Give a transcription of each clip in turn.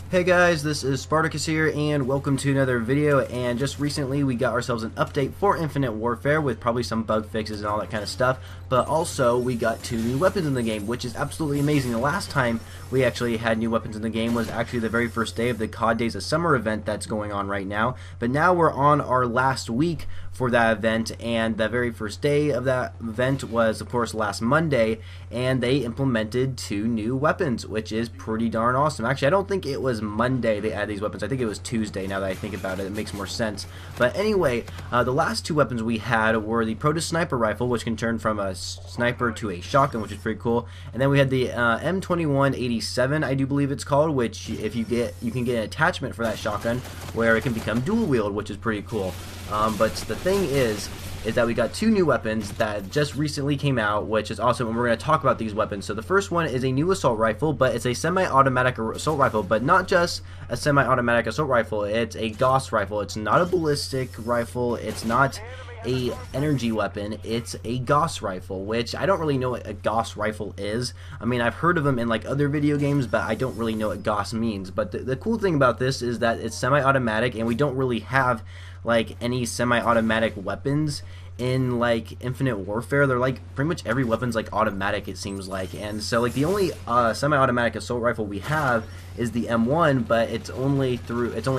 Hey guys, this is Spartacus here, and welcome to another video. And just recently we got ourselves an update for Infinite Warfare with probably some bug fixes and all that kind of stuff, but also we got 2 new weapons in the game, which is absolutely amazing. The last time we actually had new weapons in the game was actually the very first day of the COD Days of Summer event that's going on right now, but now we're on our last week for that event, and the very first day of that event was of course last Monday, and they implemented 2 new weapons, which is pretty darn awesome. Actually, I don't think it was Monday they added these weapons. I think it was Tuesday. Now that I think about it, it makes more sense. But anyway, the last 2 weapons we had were the Proto Sniper Rifle, which can turn from a sniper to a shotgun, which is pretty cool. And then we had the M2187, I do believe it's called, which if you can get an attachment for that shotgun where it can become dual wield, which is pretty cool. But the thing is that we got 2 new weapons that just recently came out, which is awesome, and we're going to talk about these weapons. So the first one is a new assault rifle, but it's a semi-automatic assault rifle, but not just a semi-automatic assault rifle, it's a Gauss rifle. It's not a ballistic rifle, it's not a energy weapon, it's a Gauss rifle, which I don't really know what a Gauss rifle is. I mean, I've heard of them in like other video games, but I don't really know what Gauss means. But the cool thing about this is that it's semi-automatic, and we don't really have like any semi-automatic weapons in like Infinite Warfare. They're like pretty much every weapon's like automatic, it seems like. And so like the only semi-automatic assault rifle we have is the M1, but it's only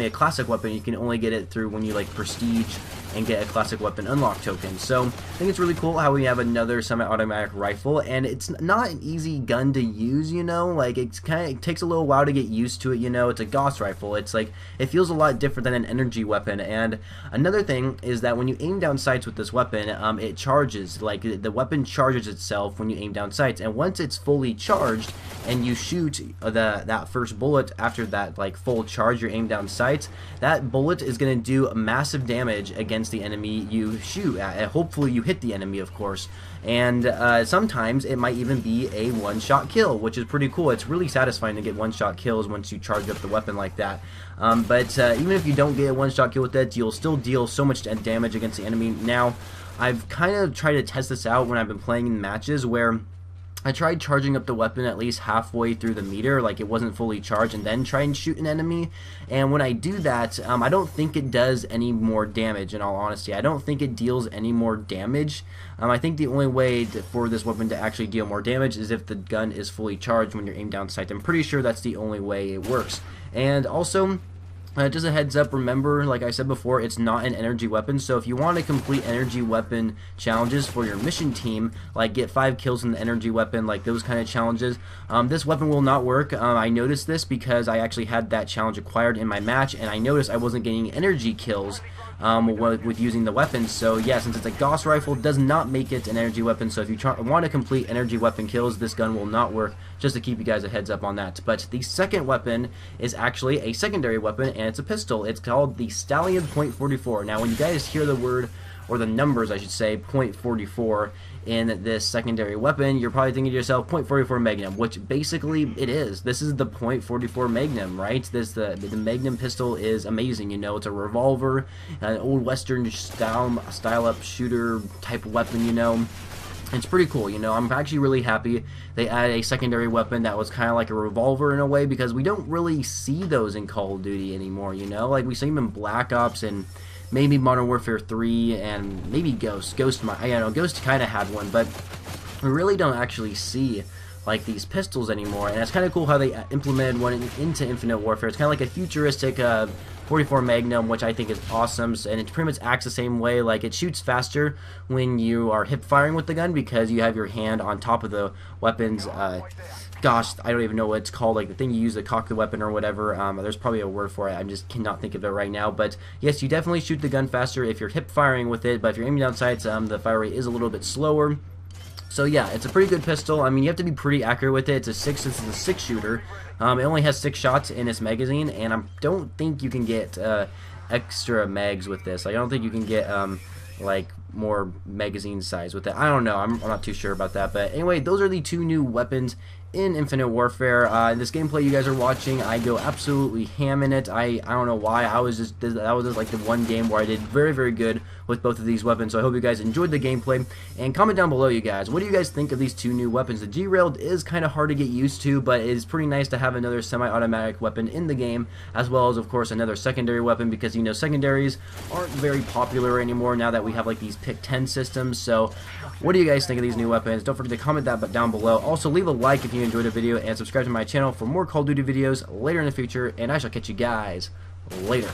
a classic weapon. You can only get it through when you like prestige and get a classic weapon unlock token. So I think it's really cool how we have another semi-automatic rifle, and it's not an easy gun to use, you know, like it takes a little while to get used to it, you know. It's a Gauss rifle. It's like it feels a lot different than an energy weapon. And another thing is that when you aim down sights with this weapon, it charges. Like the weapon charges itself when you aim down sights, and once it's fully charged and you shoot that first bullet after that like full charge, your aim down sights, that bullet is going to do massive damage against the enemy you shoot at, and hopefully you hit the enemy, of course. And sometimes it might even be a one-shot kill, which is pretty cool. It's really satisfying to get one-shot kills once you charge up the weapon like that. But even if you don't get a one-shot kill with that, you'll still deal so much damage against the enemy. Now, I've kind of tried to test this out when I've been playing in matches where I tried charging up the weapon at least halfway through the meter, like it wasn't fully charged, and then try and shoot an enemy. And when I do that, I don't think it does any more damage, in all honesty. I don't think it deals any more damage. I think the only way for this weapon to actually deal more damage is if the gun is fully charged when you're aimed down sight. I'm pretty sure that's the only way it works. And also, just a heads up, remember, like I said before, it's not an energy weapon, so if you want to complete energy weapon challenges for your mission team, like get 5 kills in the energy weapon, like those kind of challenges, this weapon will not work. I noticed this because I actually had that challenge acquired in my match, and I noticed I wasn't getting energy kills with using the weapon. So yeah, since it's a Gauss rifle, it does not make it an energy weapon, so if you want to complete energy weapon kills, this gun will not work, just to keep you guys a heads up on that. But the second weapon is actually a secondary weapon, and it's a pistol. It's called the Stallion .44. Now when you guys hear the word, or the numbers I should say, .44 in this secondary weapon, you're probably thinking to yourself, .44 Magnum, which basically it is. This is the .44 Magnum, right? The Magnum pistol is amazing, you know. It's a revolver, an old western style up shooter type weapon, you know. It's pretty cool, you know. I'm actually really happy they added a secondary weapon that was kind of like a revolver in a way, because we don't really see those in Call of Duty anymore, you know. Like we see them in Black Ops and maybe Modern Warfare 3 and maybe Ghost. Ghost kind of had one, but we really don't actually see like these pistols anymore. And it's kind of cool how they implemented one into Infinite Warfare. It's kind of like a futuristic 44 Magnum, which I think is awesome, and it pretty much acts the same way. Like it shoots faster when you are hip firing with the gun because you have your hand on top of the weapon's gosh, I don't even know what it's called, like the thing you use to cock the weapon or whatever. There's probably a word for it, I just cannot think of it right now. But yes, you definitely shoot the gun faster if you're hip firing with it, but if you're aiming down sights, the fire rate is a little bit slower. So yeah, it's a pretty good pistol. I mean, you have to be pretty accurate with it. It's a 6 shooter. It only has 6 shots in its magazine, and I don't think you can get extra mags with this. Like, I don't think you can get like more magazine size with it. I don't know. I'm not too sure about that. But anyway, those are the 2 new weapons in Infinite Warfare. This gameplay you guys are watching, I go absolutely ham in it. I don't know why. That was just like the one game where I did very, very good with both of these weapons. So I hope you guys enjoyed the gameplay, and comment down below, you guys. What do you guys think of these two new weapons? The Derailed is kind of hard to get used to, but it is pretty nice to have another semi-automatic weapon in the game, as well as, of course, another secondary weapon, because, you know, secondaries aren't very popular anymore now that we have like these pick 10 systems. So what do you guys think of these new weapons? Don't forget to comment that down below. Also, leave a like if you enjoyed the video, and subscribe to my channel for more Call of Duty videos later in the future, and I shall catch you guys later.